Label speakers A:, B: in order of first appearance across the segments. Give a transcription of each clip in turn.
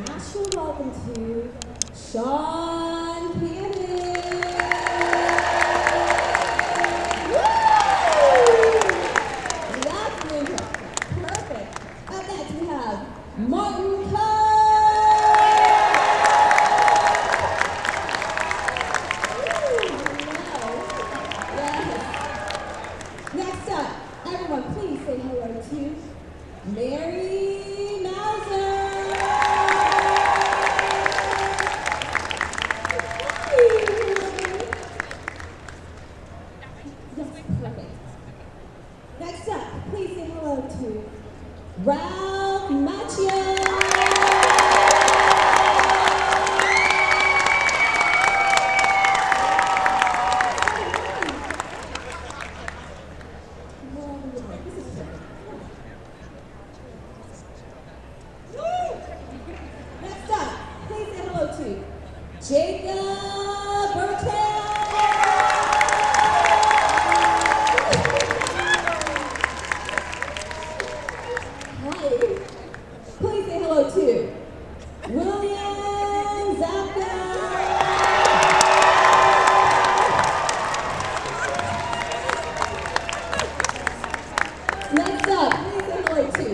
A: Nashville, welcome to Sean Cannon. Woo! That's been perfect. Up next we have Martin Coe. Next up, everyone please say hello to Mary Mauser. Yes, perfect. Next up, please say hello to Ralph Macchio. Next up, please say hello to Jacob Bertel. Hi. Please say hello to William Zapka. Next up, please say hello to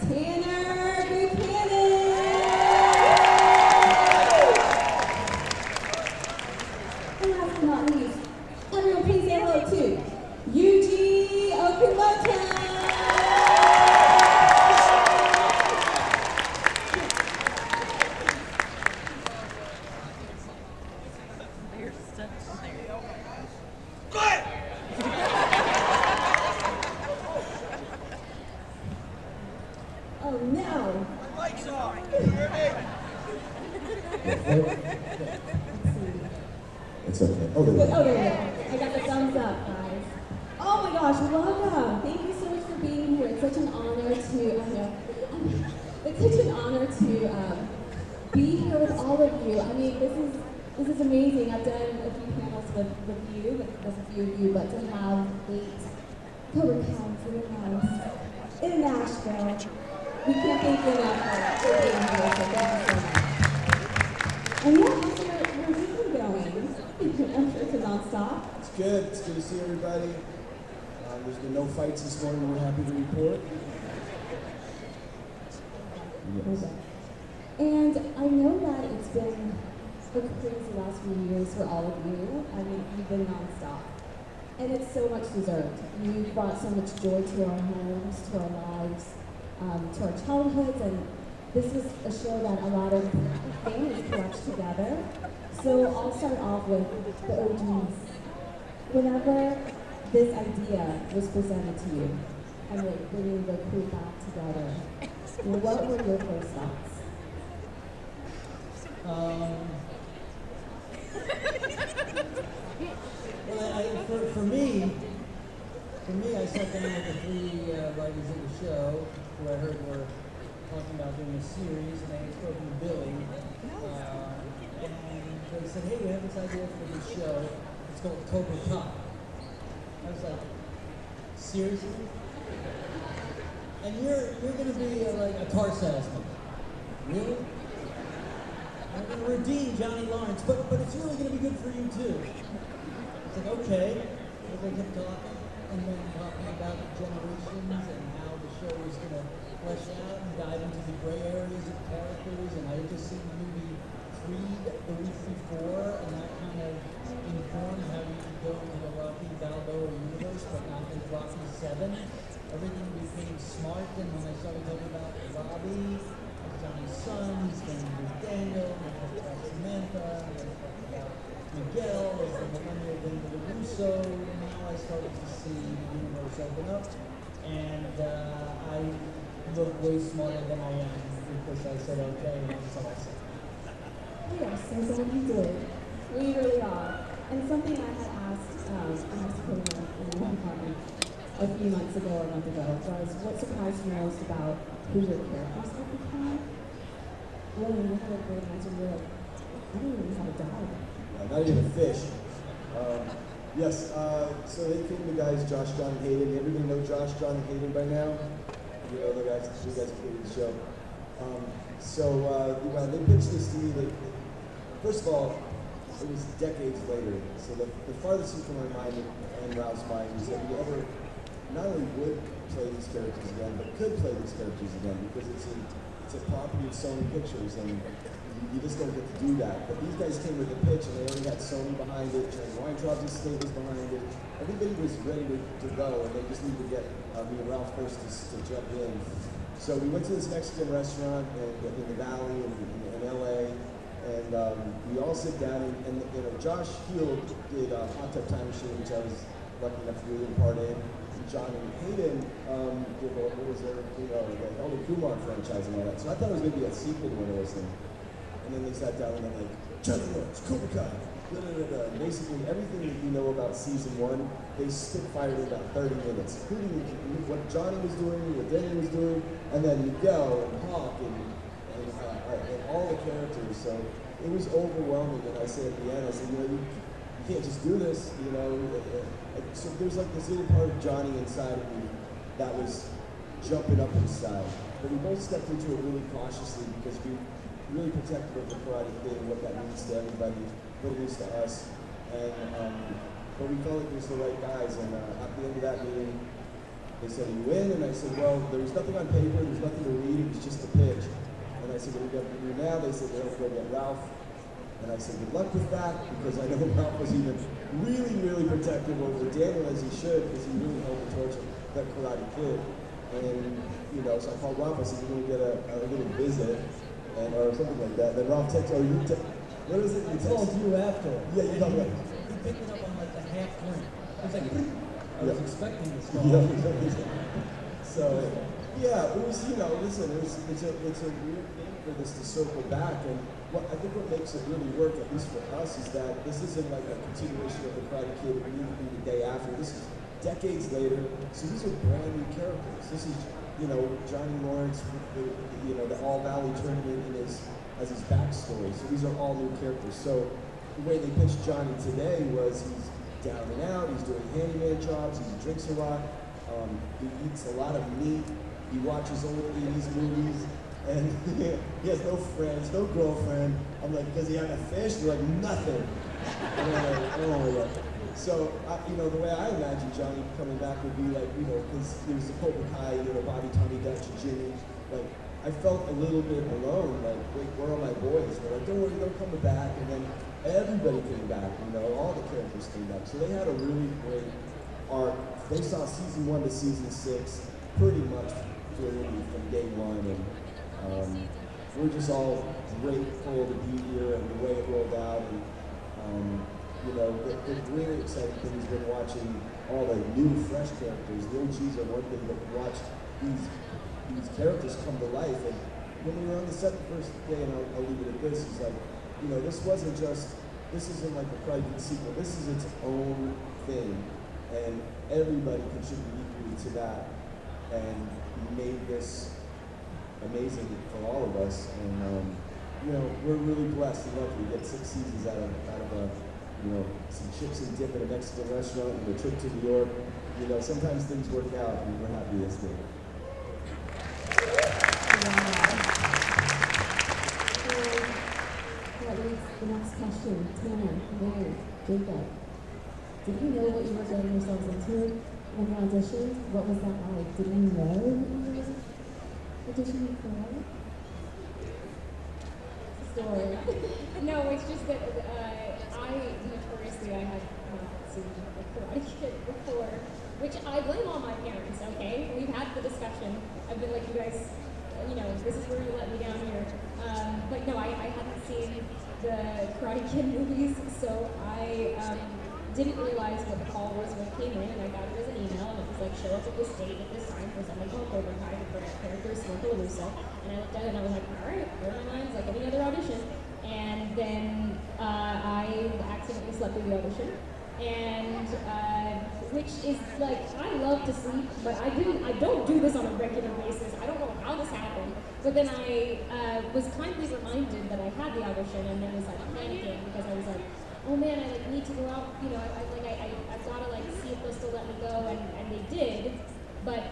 A: Tanner Buchanan. And last but not least, everyone please say hello to Yuji Okumoto. Oh no!
B: Lights off.
C: It's okay. Oh,
A: Oh,
C: there
A: there we go. I got the thumbs up, guys. Oh my gosh, welcome. Thank you so much for being here. It's such an honor to, it's such an honor to be here with all of you. I mean, this is amazing. I've done a few panels with you, with a few of you, but to have 8 Cobra Kai freelance in Nashville, we can't thank you enough for being here. So thank you so much. And yeah, how's your weekend going? I'm sure it's nonstop.
C: It's good. It's good to see everybody. There's been no fights this morning. We're happy to report. Yes.
A: Okay. And I know that it's been a crazy last few years for all of you. I mean, you've been nonstop. And it's so much deserved. You've brought so much joy to our homes, to our lives, to our childhoods, and this is a show that a lot of families watch together. So I'll start off with the OGs. Whenever this idea was presented to you, and like bringing the crew back together, what were your first thoughts?
B: Well, for me, I sat down with the 3 writers of the show, who I heard were talking about doing a series, and they had spoken to Billy, and they said, hey, we have this idea for this show, it's called Cobra Kai. I was like, seriously? And you're going to be like a car salesman. Really? I'm going to redeem Johnny Lawrence, but it's really going to be good for you too. It's like, okay. So they kept talking, and then talking about the generations and how the show was going to flesh out and dive into the gray areas of characters. And I had just seen the movie Creed the week before, and that kind of informed how you could go into the Rocky Balboa universe, but not with Rocky 7. Everything became smart, and when I started talking about Robbie, Johnny's son, he's going to be Daniel, and talked about Samantha, and then talked about Miguel as the millennial Linda LaRusso. Now I started to see the universe open up, and I look way smarter than I am because I said okay, and that's all I said.
A: We are so glad you did. We really are. And something I had asked, I asked put in one department a few months ago or a month ago was what surprised you most about who your characters have become? Well, you had a great answer. You're like, I don't even know how to dive.
C: Not even a fish. Yes, so they came the guys, Josh, John, and Hayden. Everybody know Josh, John, and Hayden by now? You know the guys, the 2 guys who created the show. So they pitched this to me. First of all, it was decades later. So the farthest thing from my mind and Ralph's mind is that we ever not only would play these characters again, but could play these characters again, because it's a property of Sony Pictures, and you just don't get to do that. But these guys came with a pitch, and they already had Sony behind it, Trey Weintraub's estate was behind it. Everybody was ready to go, and they just needed to get me and Ralph first to jump in. So we went to this Mexican restaurant in the Valley in LA, and we all sit down, and Josh Heald did Hot Tub Time Machine, which I was lucky enough to be a part in. Johnny Hayden did what was there, the Kumar franchise and all that. So I thought it was going to be a sequel to one of those things. And then they sat down and they're like, Johnny Lawrence, Cobra Kai, basically everything that you know about season 1, they spitfired in about 30 minutes, including what Johnny was doing, what Danny was doing, and then Miguel and Hawk and all the characters. So it was overwhelming. And I said at the end, I said, you can't just do this, So there's like this little part of Johnny inside of me that was jumping up inside. But we both stepped into it really cautiously because we really protective of the karate thing, what that means to everybody, what it means to us. And but we felt like it was the right guys. And at the end of that meeting, they said, "Are you in?" And I said, "Well, there was nothing on paper, there's nothing to read, it was just a pitch." And I said, "What are we going to do now?" They said, "They'll go get Ralph." And I said, "Good luck with that," because I know Ralph was even really, really protective over Daniel, as he should, because he really held the torch of that Karate Kid. And, so I called Ralph, I said, "You're going to get a little visit," or something like that. Then Ralph texted, what is it?
B: He told you after.
C: Yeah, you told me.
B: He picked it up on like the half point. I was like, I was expecting this call.
C: So, yeah, it was, listen, it's a weird thing for this to circle back. And I think what makes it really work, at least for us, is that this isn't like a continuation of the Karate Kid immediately the day after. This is decades later. So these are brand new characters. This is, Johnny Lawrence, the All Valley tournament as his backstory. So these are all new characters. So the way they pitched Johnny today was he's down and out, he's doing handyman jobs, he drinks a lot, he eats a lot of meat, he watches old 80s movies, and he has no friends, no girlfriend. I'm like, does he have a fish? They're like, nothing. And I'm like, oh my God. So, the way I imagine Johnny coming back would be like, because he was the Cobra Kai, Bobby, Tommy, Dutch, Jimmy. Like, I felt a little bit alone, like, wait, where are my boys? They're like, don't worry, they're coming back. And then everybody came back, all the characters came back. So they had a really great arc. They saw season 1 to season 6 pretty much from day 1. And we're just all grateful to be here and the way it rolled out. And, the really exciting thing has been watching all the new, fresh characters. The OGs are one thing, but watch these characters come to life. And when we were on the set the first day, and I'll leave it at this, is like, this isn't like a Karate Kid sequel. This is its own thing. And everybody contributed equally to that and made this amazing for all of us. And, we're really blessed and lucky to get 6 seasons out of some chips and dip at a Mexican restaurant and a trip to New York. Sometimes things work out, and we're happy this day.
A: That leads to the next question. Tanner, Mary, Jacob. Did you know what you were getting yourselves into when you auditioned? What was that like? Did you know what you were auditioning for? Story.
D: No, it's just that I had not seen the Karate Kid before, which I blame all my parents, okay? We've had the discussion. I've been like, you guys, this is where you let me down here. But no, I hadn't seen the Karate Kid movies, so I didn't realize what the call was when it came in, and I got it as an email, and it was like, show up at this date at this time for something called Cobra Kai, the character is Snorkel Russo. And I looked at it and I was like, all right, there are my lines like any other audition. And then I accidentally slept through the audition, and which is like, I love to sleep, but I don't do this on a regular basis. I don't know how this happened. But then I was kindly reminded that I had the audition, and then was like panicking because I was like, oh man, I need to go out, I've got to see if they'll still let me go, and they did. But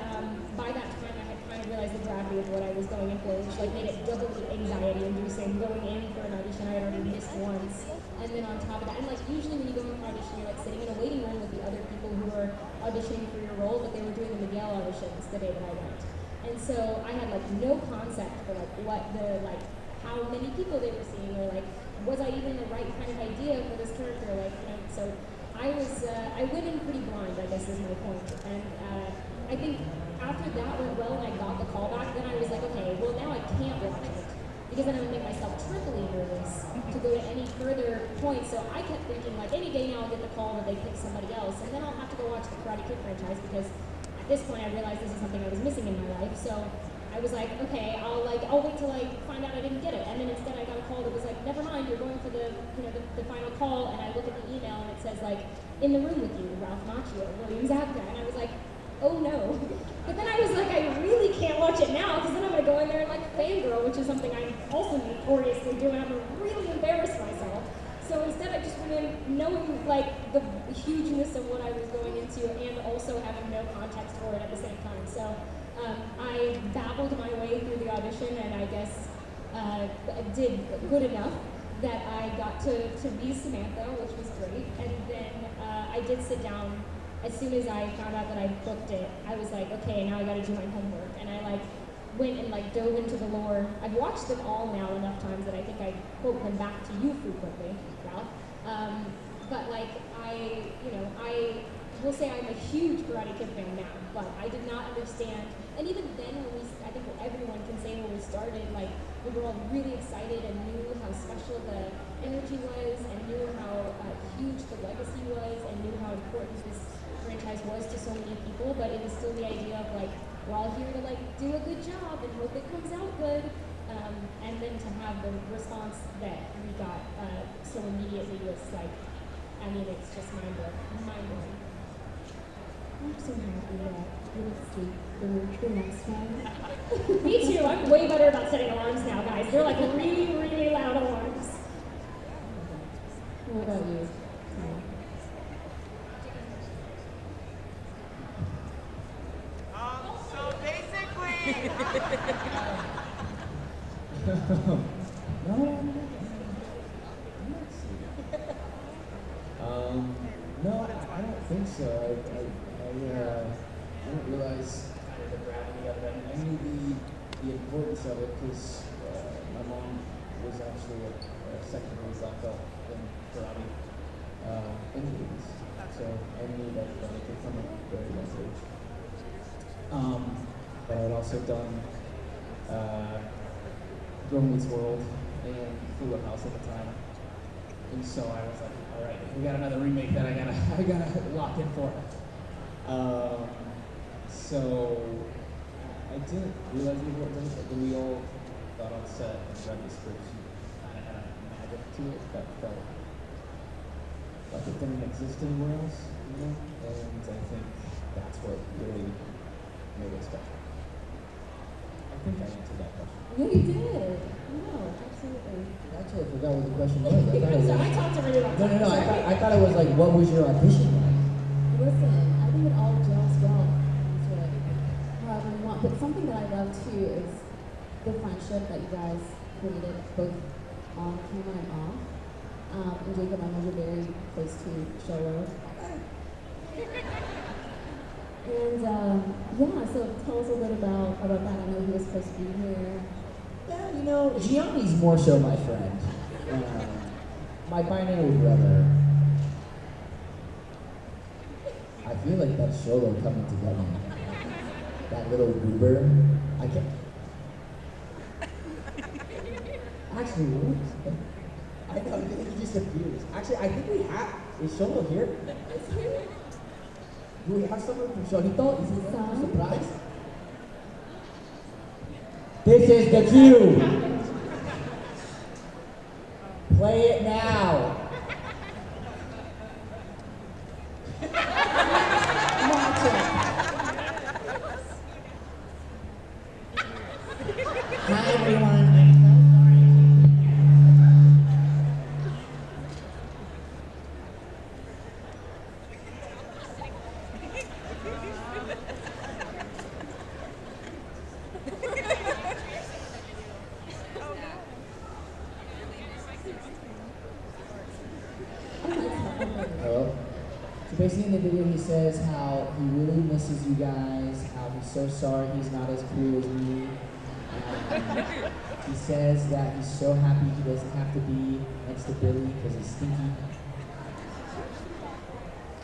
D: by that time I had kind of realized the gravity of what I was going in for, which like made it doubly anxiety-inducing going in for an audition I had already missed once. And then on top of that, and like usually when you go in for an audition, you're like sitting in a waiting room with the other people who are auditioning for your role, but they were doing the Miguel auditions the day that I went. And so I had like no concept for like what the like how many people they were seeing, or like was I even the right kind of idea for this character, like, you know. So I went in pretty blind, I guess is my point. And I think after that went well and I got the call back, then I was like, okay, well now I can't watch it because then I would make myself triply nervous to go to any further point. So I kept thinking like any day now I'll get the call that they pick somebody else, and then I'll have to go watch the Karate Kid franchise because at this point I realized this is something I was missing in my life. So I was like, okay, I'll wait till I find out I didn't get it. And then instead I got a call that was like, never mind, you're going for the, you know, the final call. And I look at the email and it says like, in the room with you, Ralph Macchio, William Zabka. And I was like, oh no. But then I was like, I really can't watch it now because then I'm going to go in there and like fangirl, which is something I also notoriously do, and I'm going to really embarrass myself. So instead I just went in knowing like the hugeness of what I was going into and also having no context for it at the same time. So I babbled my way through the audition and I guess did good enough that I got to be Samantha, which was great. And then I did sit down. As soon as I found out that I booked it, I was like, okay, now I gotta do my homework. And I like went and like dove into the lore. I've watched them all now enough times that I think I quote them back to you frequently, Ralph. But like I will say I'm a huge Karate Kid fan now, but I did not understand. And even then, I think everyone can say when we started, like we were all really excited and knew how special the energy was, and knew how huge the legacy was, and knew how important this franchise was to so many people. But it was still the idea of like, we're all here to like do a good job and hope it comes out good. And then to have the response that we got so immediately was like, I mean, it's just mind-blowing.
A: I'm so happy that we didn't sleep through the next one.
D: Me too. I'm way better about setting alarms now, guys. They're like really, really loud alarms.
A: What about you?
E: So basically,
F: no, I don't think so. I didn't realize kind of the gravity of it. I knew the importance of it because my mom was actually a secondary black belt in karate in the 80s. So I knew that I could from a very young age. But I'd also done Girl Meets World and Fuller House at the time. And so I was like, all right, if we got another remake that I gotta lock in for. So I didn't realize the importance of it, but we all got on set and read the script. Kind of had a magic to it that felt like it didn't exist anywhere else, you know? And I think that's what really made it special. I think I answered that question.
A: Yeah, you did. No, absolutely.
B: Actually, I forgot what the question was. I thought it was.
D: I talked to her about
B: No. I thought it was like, what was your audition like?
A: Listen, I think it all gels well into it. However you want. But something that I love too is the friendship that you guys created, both on camera and off. And Jacob, I know you're very close to Sholo. And yeah, so tell us a little bit about that. I know he was supposed to be here.
B: Yeah, you know, Gianni's more so my friend. My binary brother. I feel like that's Sholo coming to get me. That little goober. I can't. Actually, I know, he just appears. Actually, I think we have. Is Sholo here? Do we have someone from Sholito? Is it a surprise? This is the cue. Play it now. Hi everyone.
G: basically in the video he says how he really misses you guys, how he's so sorry he's not as cool as me. He says that he's so happy he doesn't have to be next to Billy because he's stinky.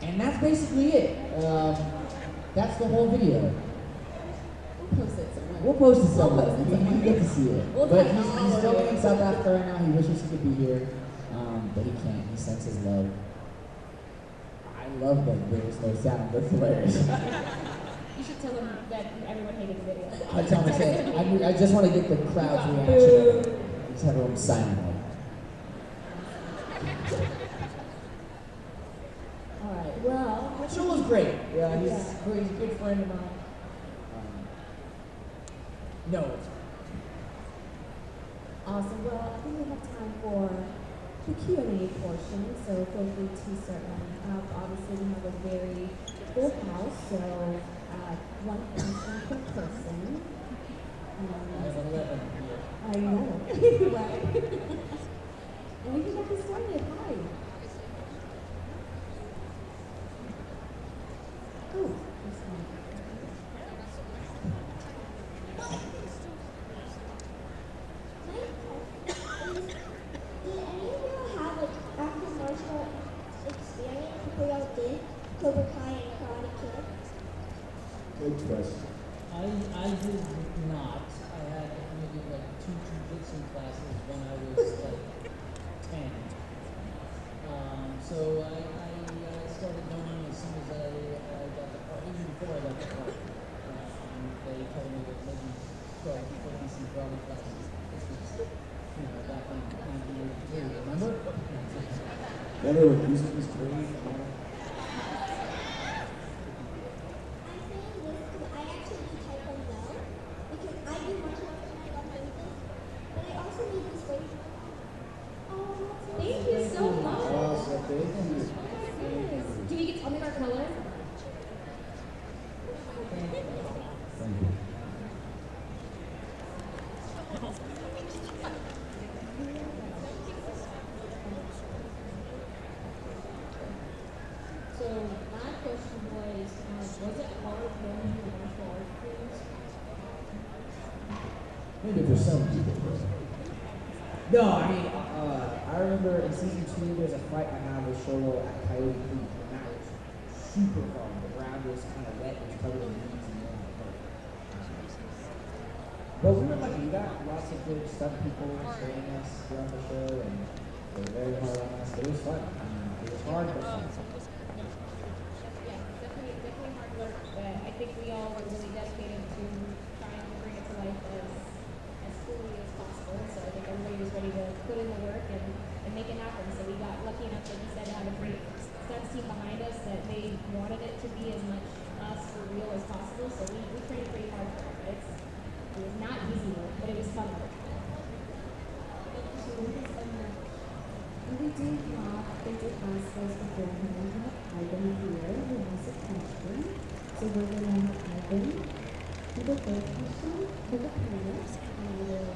G: And that's basically it. That's the whole video.
A: We'll post it somewhere.
G: We'll post it somewhere.
A: We'll post it
G: You
A: somewhere.
G: get to see it.
A: We'll
G: But
A: tag
G: he's
A: all
G: still
A: of
G: in
A: it.
G: South Africa right now. He wishes he could be here, but he can't. He sends his love. I love that there's no sound. That's hilarious.
D: You should tell them that everyone hated the video.
G: I tell him, I say, I just want to get the crowd's reaction. Just have everyone silent.
A: All right. Well,
G: The show was great. Yeah, he's a good friend of mine. No, it's
A: awesome. Well, I think we have time for the Q&A portion, so feel free to start lining up. Obviously, we have a very full house, so one question per person.
B: I have 11 here.
A: I know, right? And we can get this started. Hi. Oh, this one.
H: Did any of you have like active martial arts experience before y'all did Cobra Kai and Karate Kid?
C: Good question.
B: I did not. I had maybe like 2 jiu-jitsu classes when I was like 10. So I started learning as soon as I got the part, even before I got the part. They told me that maybe start taking some karate classes. This was, back in 1982, remember?
C: Remember when music was free?
H: I'm saying this because I actually do Taekwondo because I do martial arts and I love business, but I also need this weight.
A: Oh, thank you so much.
C: Awesome, thank you.
D: Do we get to tell me our color?
G: Thank you.
D: So my question was it hard learning the martial arts things?
G: Maybe for some people. No, I mean, I remember in season 2 there's a fight I had with Sholo at Coyote Creek, and that was super fun. The ground was kind of wet, it was covered in weeds and all. But we were lucky, we got lots of good stuff people training us throughout the show, and they were very hard on us, but it was fun. I mean, it was hard, but fun.
D: Yeah, definitely hard work, but I think we all were really dedicated to trying to bring it to life as fully as possible. So I think everybody was ready to put in the work and make it happen. So we got lucky enough, like you said, to have a great stunts team behind us that they wanted it to be as much us for real as possible. So we trained pretty hard for it. It was not easy work, but it was fun work.
A: And we do have, they did ask us beforehand, we have Ivan here who has a question. So we're going to have Ivan do the first question for the parents, and we'll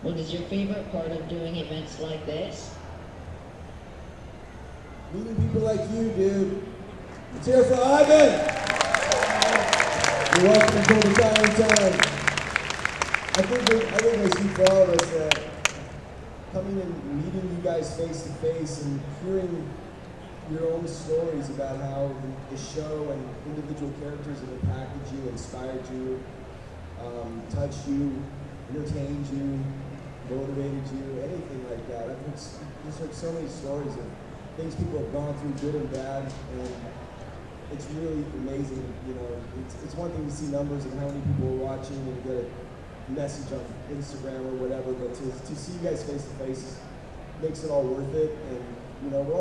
I: What is your favorite part of doing events like this?
C: Meeting people like you, dude. Let's hear it for Ivan! You're welcome to Cobra Kai anytime. I think I see for all of us that coming and meeting you guys face to face and hearing your own stories about how the show and individual characters have impacted you, inspired you, touched you, entertained you, motivated you, anything like that. I've just heard so many stories of things people have gone through, good and bad, and it's really amazing. It's one thing to see numbers and how many people are watching and get a message on Instagram or whatever, but to see you guys face to face makes it all worth it. And we're all